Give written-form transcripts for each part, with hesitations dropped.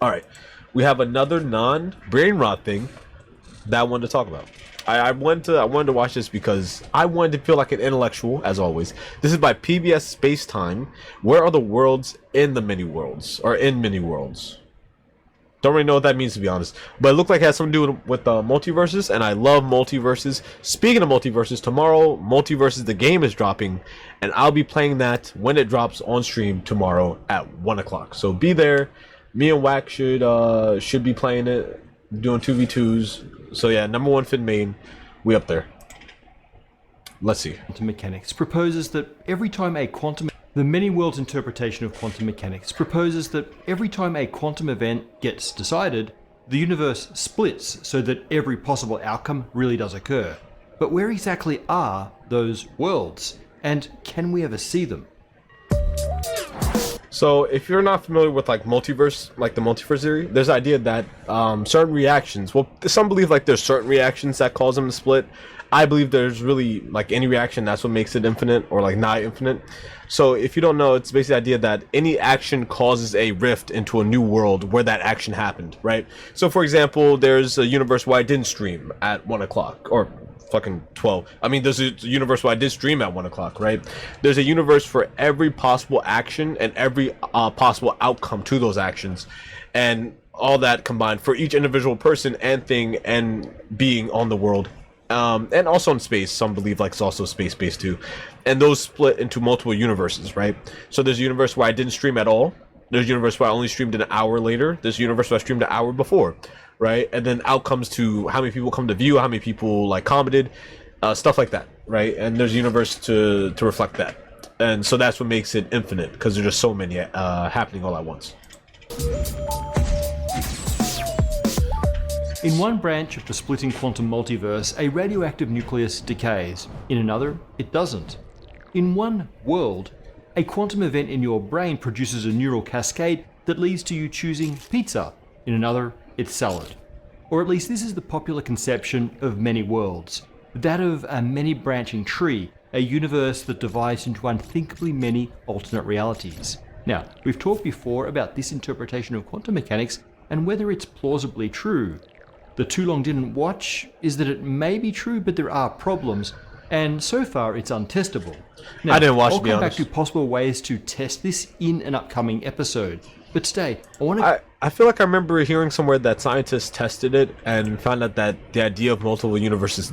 All right, we have another non-brain rot thing that I wanted to talk about. I wanted to watch this because I wanted to feel like an intellectual, as always. This is by PBS Space Time. Where are the worlds in the mini worlds, or in mini worlds? Don't really know what that means, to be honest, but it looked like it had something to do with multiverses, and I love multiverses. Speaking of multiverses, tomorrow Multiverses the game is dropping, and I'll be playing that when it drops on stream tomorrow at 1 o'clock. So be there. Me and Wack should be playing it, doing 2v2s. So yeah, number one Fin main, we up there. Let's see. Quantum mechanics proposes that every time a quantum... The many worlds interpretation of quantum mechanics proposes that every time a quantum event gets decided, the universe splits so that every possible outcome really does occur. But where exactly are those worlds? And can we ever see them? So if you're not familiar with like multiverse, like the multiverse theory, there's the idea that certain reactions, well, some believe like there's certain reactions that cause them to split. I believe there's really like any reaction, that's what makes it infinite, or like not infinite. So if you don't know, it's basically the idea that any action causes a rift into a new world where that action happened, right? So for example, there's a universe where I didn't stream at 1 o'clock, or fucking 12. I mean, there's a universe where I did stream at 1 o'clock, right? There's a universe for every possible action and every possible outcome to those actions, and all that combined for each individual person and thing and being on the world. And also in space, some believe like it's also space-based too. And those split into multiple universes, right? So there's a universe where I didn't stream at all. There's a universe where I only streamed an hour later. There's a universe where I streamed an hour before, right? And then outcomes to how many people come to view, how many people like commented, stuff like that, right? And there's a universe to reflect that. And so that's what makes it infinite, because there's just so many happening all at once. In one branch of the splitting quantum multiverse, a radioactive nucleus decays. In another, it doesn't. In one world, a quantum event in your brain produces a neural cascade that leads to you choosing pizza. In another, it's salad. Or at least this is the popular conception of many worlds. That of a many-branching tree, a universe that divides into unthinkably many alternate realities. Now, we've talked before about this interpretation of quantum mechanics and whether it's plausibly true. The Too Long Didn't Watch is that it may be true, but there are problems, and so far it's untestable. Now, I didn't watch, I'll to be come honest. back to possible ways to test this in an upcoming episode. But today, I want to... I feel like I remember hearing somewhere that scientists tested it and found out that the idea of multiple universes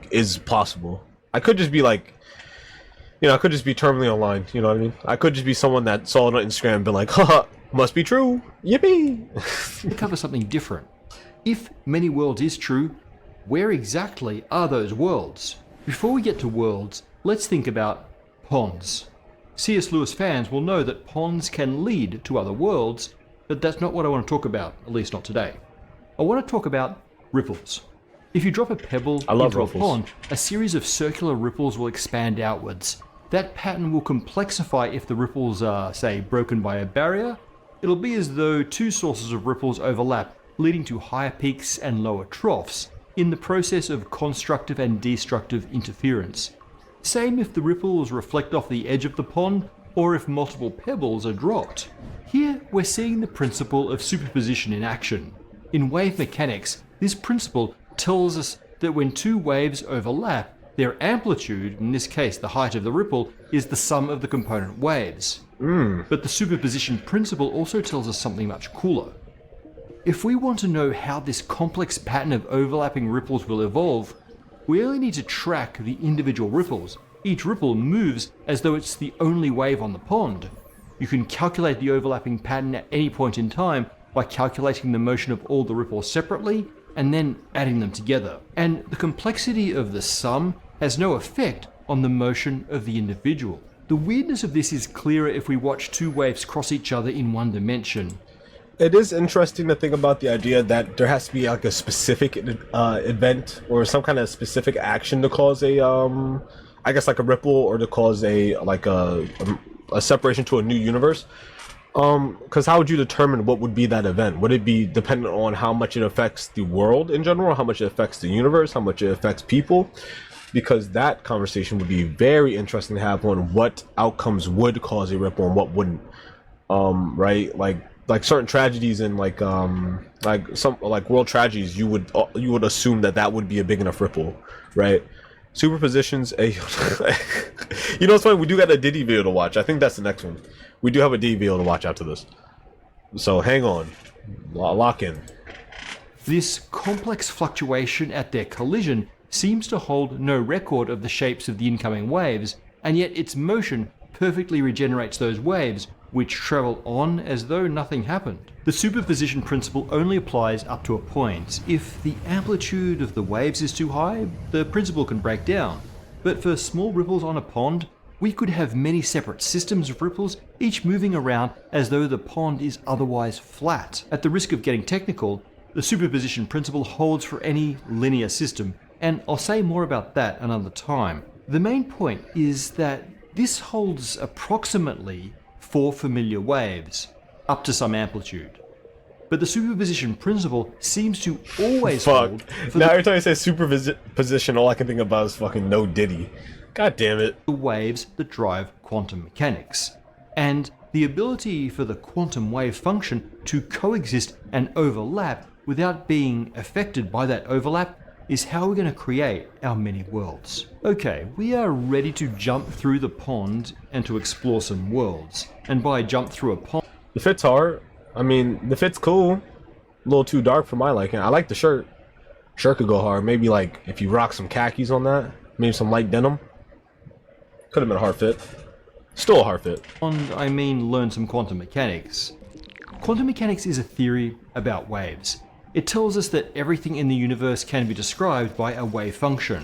is possible. I could just be like, I could just be terminally online, you know what I mean? I could just be someone that saw it on Instagram and been like, haha, must be true, yippee! cover something different. If many worlds is true, where exactly are those worlds? Before we get to worlds, let's think about ponds. C.S. Lewis fans will know that ponds can lead to other worlds, but that's not what I want to talk about, at least not today. I want to talk about ripples. If you drop a pebble into a pond, a series of circular ripples will expand outwards. That pattern will complexify if the ripples are, say, broken by a barrier. It'll be as though two sources of ripples overlap, leading to higher peaks and lower troughs in the process of constructive and destructive interference. Same if the ripples reflect off the edge of the pond or if multiple pebbles are dropped. Here we're seeing the principle of superposition in action. In wave mechanics, this principle tells us that when two waves overlap, their amplitude, in this case the height of the ripple, is the sum of the component waves. But the superposition principle also tells us something much cooler. If we want to know how this complex pattern of overlapping ripples will evolve, we only need to track the individual ripples. Each ripple moves as though it's the only wave on the pond. You can calculate the overlapping pattern at any point in time by calculating the motion of all the ripples separately and then adding them together. And the complexity of the sum has no effect on the motion of the individual. The weirdness of this is clearer if we watch two waves cross each other in one dimension. It is interesting to think about the idea that there has to be like a specific event or some kind of specific action to cause a I guess like a ripple, or to cause a separation to a new universe. Because how would you determine what would be that event? Would it be dependent on how much it affects the world in general, how much it affects the universe, how much it affects people? Because that conversation would be very interesting to have on what outcomes would cause a ripple and what wouldn't. Right? Like like certain tragedies and like some like world tragedies, you would assume that would be a big enough ripple, right? Superpositions, you know what's funny? We do got a Diddy video to watch. I think that's the next one. We do have a Diddy video to watch after this. So hang on, lock in. This complex fluctuation at their collision seems to hold no record of the shapes of the incoming waves, and yet its motion perfectly regenerates those waves, which travel on as though nothing happened. The superposition principle only applies up to a point. If the amplitude of the waves is too high, the principle can break down. But for small ripples on a pond, we could have many separate systems of ripples, each moving around as though the pond is otherwise flat. At the risk of getting technical, the superposition principle holds for any linear system, and I'll say more about that another time. The main point is that this holds approximately 4 familiar waves, up to some amplitude. But the superposition principle seems to always hold for now every time you say superposition, all I can think about is fucking No Diddy. God damn it. the waves that drive quantum mechanics. And the ability for the quantum wave function to coexist and overlap without being affected by that overlap is how we're going to create our many worlds. Okay, we are ready to jump through the pond and to explore some worlds. And by jump through a pond... The fit's hard. I mean, the fit's cool. A little too dark for my liking. I like the shirt. Shirt could go hard. Maybe like if you rock some khakis on that. Maybe some light denim. Could have been a hard fit. Still a hard fit. I mean learn some quantum mechanics. Quantum mechanics is a theory about waves. It tells us that everything in the universe can be described by a wave function.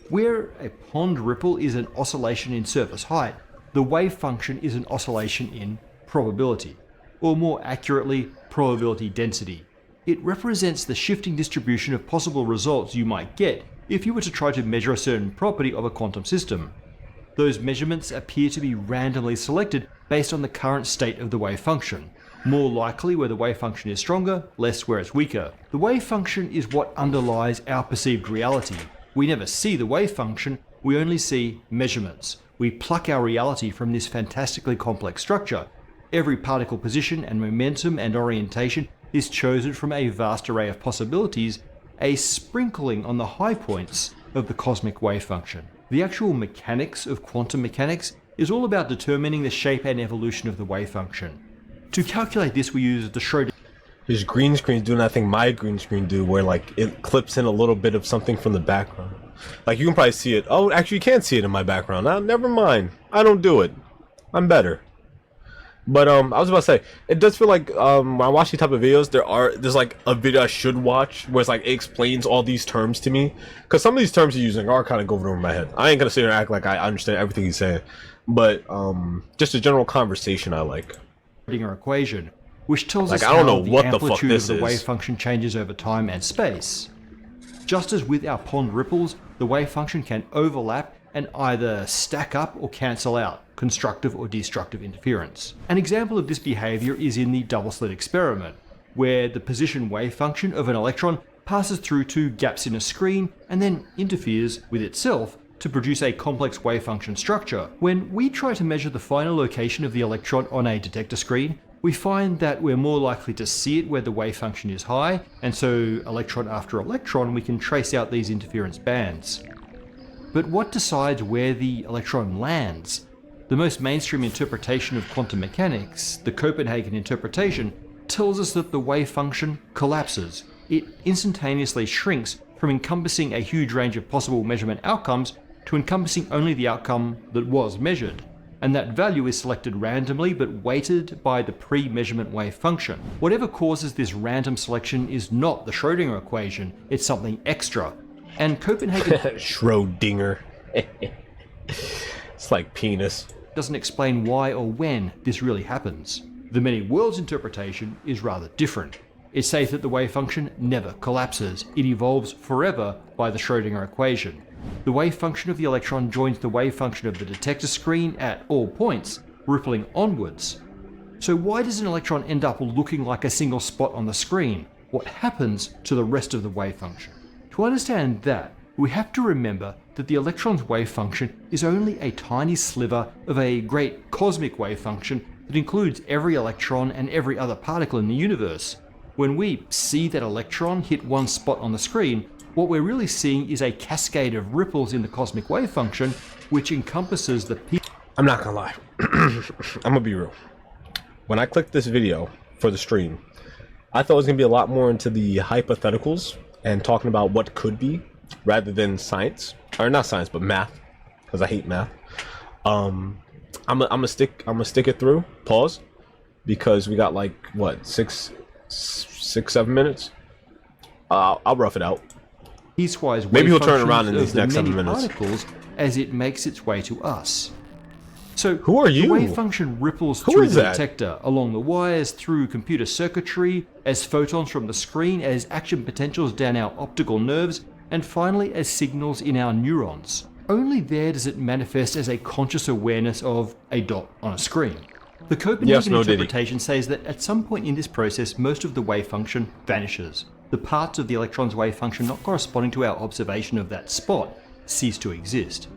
Where a pond ripple is an oscillation in surface height, the wave function is an oscillation in probability, or more accurately, probability density. It represents the shifting distribution of possible results you might get if you were to try to measure a certain property of a quantum system. Those measurements appear to be randomly selected based on the current state of the wave function. More likely where the wave function is stronger, less where it's weaker. The wave function is what underlies our perceived reality. We never see the wave function, we only see measurements. We pluck our reality from this fantastically complex structure. Every particle position and momentum and orientation is chosen from a vast array of possibilities, a sprinkling on the high points of the cosmic wave function. The actual mechanics of quantum mechanics is all about determining the shape and evolution of the wave function. To calculate this, we use the Schrödinger. His green screen's doing that thing my green screen do, where like it clips in a little bit of something from the background. Like you can probably see it. Oh, actually you can't see it in my background. Never mind. I don't do it. I'm better. But I was about to say, it does feel like when I watch these type of videos, there's like a video I should watch where it's like it explains all these terms to me, because some of these terms he's using are kind of going over my head. I ain't gonna sit here and act like I understand everything he's saying, but just a general conversation I like. Equation, which tells us I don't how know what the the fuck amplitude this of the wave is. function changes over time and space. Just as with our pond ripples, the wave function can overlap and either stack up or cancel out, constructive or destructive interference. An example of this behavior is in the double slit experiment, where the position wave function of an electron passes through 2 gaps in a screen and then interferes with itself to produce a complex wave function structure. When we try to measure the final location of the electron on a detector screen, we find that we're more likely to see it where the wave function is high, and so electron after electron we can trace out these interference bands. But what decides where the electron lands? The most mainstream interpretation of quantum mechanics, the Copenhagen interpretation, tells us that the wave function collapses. It instantaneously shrinks from encompassing a huge range of possible measurement outcomes to encompassing only the outcome that was measured, and that value is selected randomly but weighted by the pre-measurement wave function. Whatever causes this random selection is not the Schrödinger equation, it's something extra. And Copenhagen Schrödinger. It's like penis. Doesn't explain why or when this really happens. The many worlds interpretation is rather different. It says that the wave function never collapses, it evolves forever by the Schrödinger equation. The wave function of the electron joins the wave function of the detector screen at all points, rippling onwards. So why does an electron end up looking like a single spot on the screen? What happens to the rest of the wave function? To understand that, we have to remember that the electron's wave function is only a tiny sliver of a great cosmic wave function that includes every electron and every other particle in the universe. When we see that electron hit one spot on the screen, what we're really seeing is a cascade of ripples in the cosmic wave function, which encompasses the peak. I'm not gonna lie. I'm gonna be real. When I clicked this video for the stream, I thought it was gonna be a lot more into the hypotheticals and talking about what could be, rather than science, or not science, but math, because I hate math. I'm gonna stick it through. Pause, because we got like what 7 minutes. I'll rough it out. Piecewise Maybe he'll turn around in these next 7 minutes. Particles as it makes its way to us. So who are you? The wave function ripples through the detector, along the wires, through computer circuitry, as photons from the screen, as action potentials down our optical nerves, and finally as signals in our neurons. Only there does it manifest as a conscious awareness of a dot on a screen. The Copenhagen interpretation says that at some point in this process, most of the wave function vanishes. The parts of the electron's wave function not corresponding to our observation of that spot cease to exist.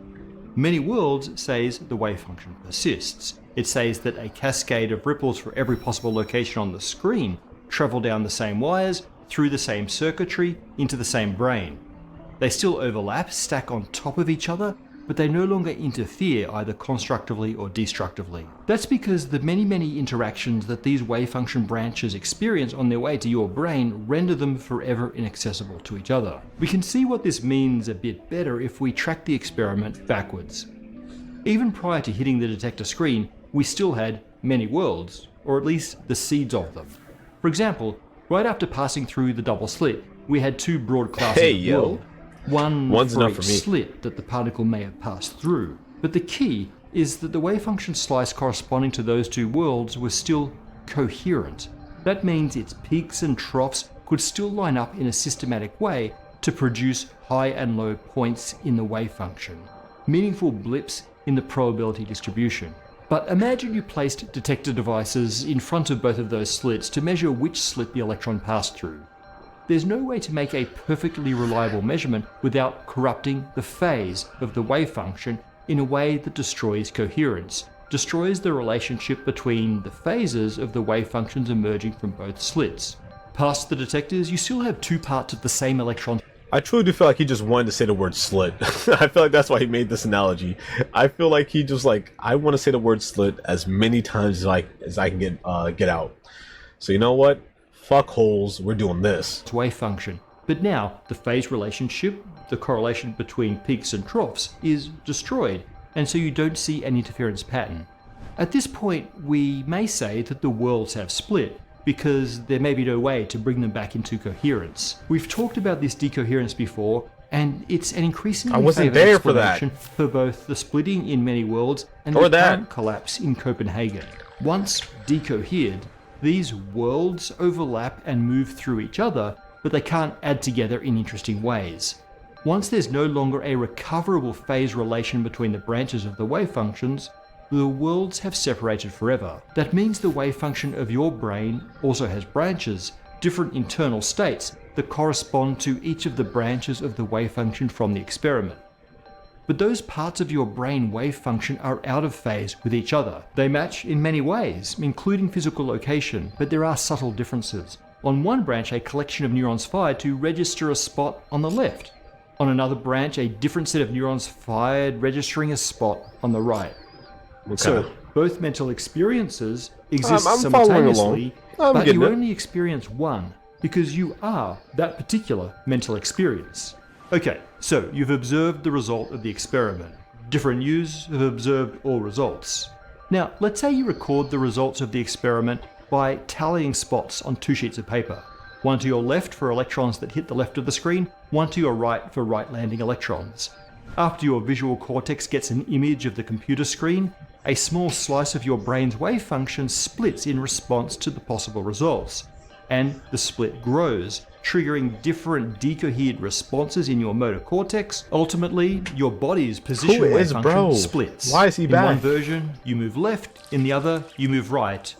Many Worlds says the wave function persists. It says that a cascade of ripples for every possible location on the screen travel down the same wires, through the same circuitry, into the same brain. They still overlap, stack on top of each other, but they no longer interfere either constructively or destructively. That's because the many interactions that these wave function branches experience on their way to your brain render them forever inaccessible to each other. We can see what this means a bit better if we track the experiment backwards. Even prior to hitting the detector screen, we still had many worlds, or at least the seeds of them. For example, right after passing through the double slit, we had two broad classes of world. One's for each slit that the particle may have passed through. But the key is that the wave function slice corresponding to those two worlds was still coherent. That means its peaks and troughs could still line up in a systematic way to produce high and low points in the wave function, meaningful blips in the probability distribution. But imagine you placed detector devices in front of both of those slits to measure which slit the electron passed through. There's no way to make a perfectly reliable measurement without corrupting the phase of the wave function in a way that destroys coherence, destroys the relationship between the phases of the wave functions emerging from both slits. Past the detectors, you still have two parts of the same electron. I truly do feel like he just wanted to say the word slit. I feel like that's why he made this analogy. I feel like he just like, I want to say the word slit as many times as I can get out. So you know what? Fuck holes, we're doing this. Wave function. But now, the phase relationship, the correlation between peaks and troughs, is destroyed, and so you don't see an interference pattern. At this point, we may say that the worlds have split, because there may be no way to bring them back into coherence. We've talked about this decoherence before, and it's an increasingly favored explanation for both the splitting in many worlds and the current collapse in Copenhagen. Once decohered, these worlds overlap and move through each other, but they can't add together in interesting ways. Once there's no longer a recoverable phase relation between the branches of the wave functions, the worlds have separated forever. That means the wave function of your brain also has branches, different internal states that correspond to each of the branches of the wave function from the experiment. But those parts of your brain wave function are out of phase with each other. They match in many ways, including physical location, but there are subtle differences. On one branch, a collection of neurons fired to register a spot on the left. On another branch, a different set of neurons fired, registering a spot on the right. Okay. So, both mental experiences exist simultaneously, but you only experience one, because you are that particular mental experience. Okay, so you've observed the result of the experiment. Different yous have observed all results. Now, let's say you record the results of the experiment by tallying spots on two sheets of paper. One to your left for electrons that hit the left of the screen, one to your right for right-landing electrons. After your visual cortex gets an image of the computer screen, a small slice of your brain's wave function splits in response to the possible results. And the split grows, triggering different decohered responses in your motor cortex. Ultimately, your body's position wave function splits. Why is he back? In one version, you move left. In the other, you move right.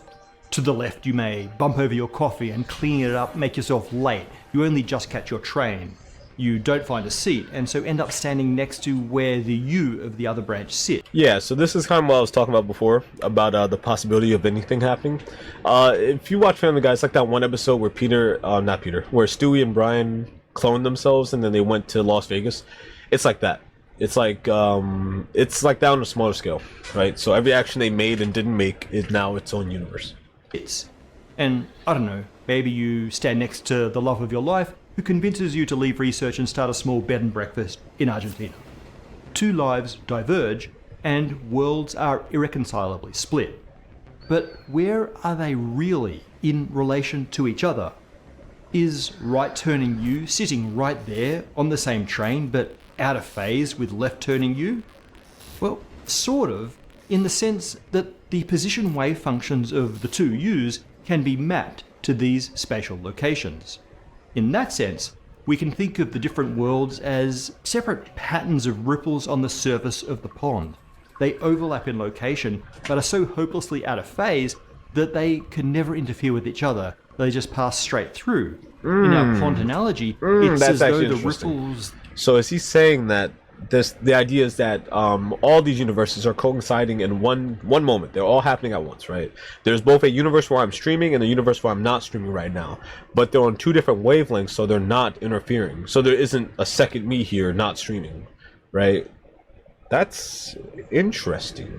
To the left, you may bump over your coffee and clean it up, make yourself late. You only just catch your train. you don't find a seat, and so end up standing next to where the you of the other branch sit. Yeah, so this is kind of what I was talking about before, about the possibility of anything happening. If you watch Family Guy, it's like that one episode where where Stewie and Brian cloned themselves and then they went to Las Vegas. It's like that. It's like that on a smaller scale, right? So every action they made and didn't make is now its own universe. And I don't know, maybe you stand next to the love of your life who convinces you to leave research and start a small bed and breakfast in Argentina. Two lives diverge, and worlds are irreconcilably split. But where are they really in relation to each other? Is right-turning you sitting right there on the same train, but out of phase with left-turning you? Well, sort of, in the sense that the position wave functions of the two yous can be mapped to these spatial locations. In that sense, we can think of the different worlds as separate patterns of ripples on the surface of the pond. They overlap in location, but are so hopelessly out of phase that they can never interfere with each other. They just pass straight through. In our pond analogy, it's as though the ripples... So is he saying that the idea is that all these universes are coinciding in one moment? They're all happening at once, right? There's both a universe where I'm streaming and a universe where I'm not streaming right now, but they're on two different wavelengths, so they're not interfering. So there isn't a second me here not streaming, right? That's interesting.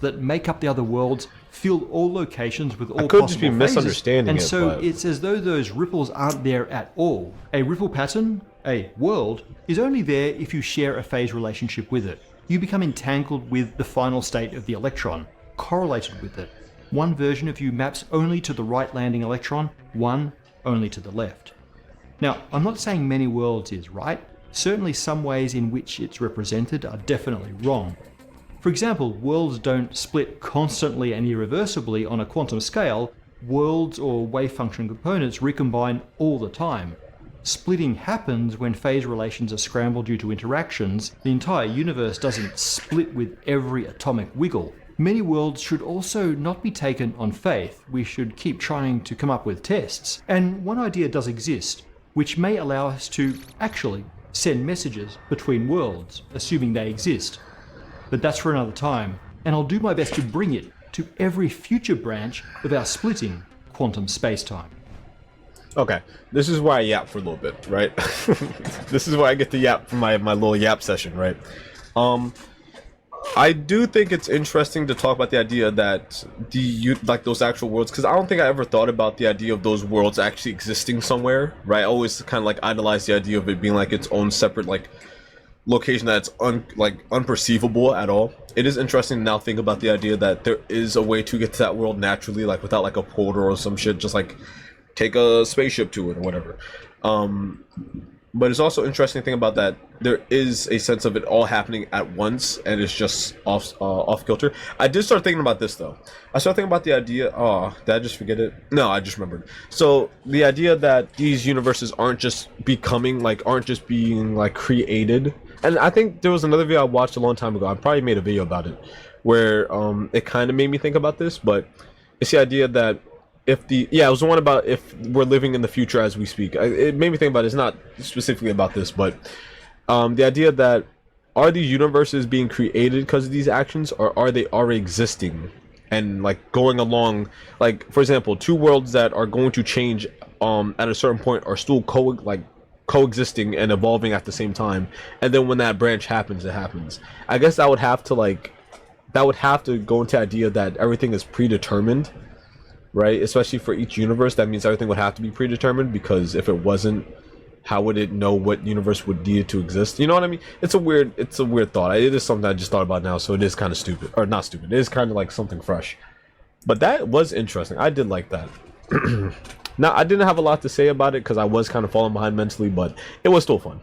That make up the other worlds fill all locations with all possible possible just be misunderstanding phases, and so it's as though those ripples aren't there at all. A ripple pattern, a world, is only there if you share a phase relationship with it. You become entangled with the final state of the electron, correlated with it. One version of you maps only to the right landing electron, one only to the left. Now, I'm not saying many worlds is right. Certainly some ways in which it's represented are definitely wrong. For example, worlds don't split constantly and irreversibly on a quantum scale. Worlds or wave function components recombine all the time. Splitting happens when phase relations are scrambled due to interactions. The entire universe doesn't split with every atomic wiggle. Many worlds should also not be taken on faith. We should keep trying to come up with tests. And one idea does exist, which may allow us to actually send messages between worlds, assuming they exist. But that's for another time, and I'll do my best to bring it to every future branch of our splitting quantum space-time. Okay, this is why I yap for a little bit, right? This is why I get to yap for my little yap session, right? I do think it's interesting to talk about the idea that like those actual worlds, because I don't think I ever thought about the idea of those worlds actually existing somewhere, right? I always kind of like idolize the idea of it being like its own separate like location that's unperceivable at all. It is interesting to now think about the idea that there is a way to get to that world naturally, like without like a portal or some shit, just like take a spaceship to it or whatever. But it's also interesting to think about that there is a sense of it all happening at once and it's just off kilter. I did start thinking about this though. I started thinking about the idea, did I just forget it? No, I just remembered. So the idea that these universes aren't just being like created. And I think there was another video I watched a long time ago. I probably made a video about it where it kind of made me think about this, but it's the idea that it was the one about if we're living in the future as we speak. It made me think about it. It's not specifically about this, but the idea that are these universes being created because of these actions, or are they already existing and like going along? Like, for example, two worlds that are going to change at a certain point are still coexisting and evolving at the same time, and then when that branch happens, it happens. I guess that would have to go into the idea that everything is predetermined, right? Especially for each universe, that means everything would have to be predetermined, because if it wasn't, how would it know what universe would need it to exist? You know what I mean? It's a weird thought. It is something I just thought about now, so it is kind of stupid, or not stupid. It is kind of like something fresh, but that was interesting. I did like that. Now, I didn't have a lot to say about it because I was kind of falling behind mentally, but it was still fun.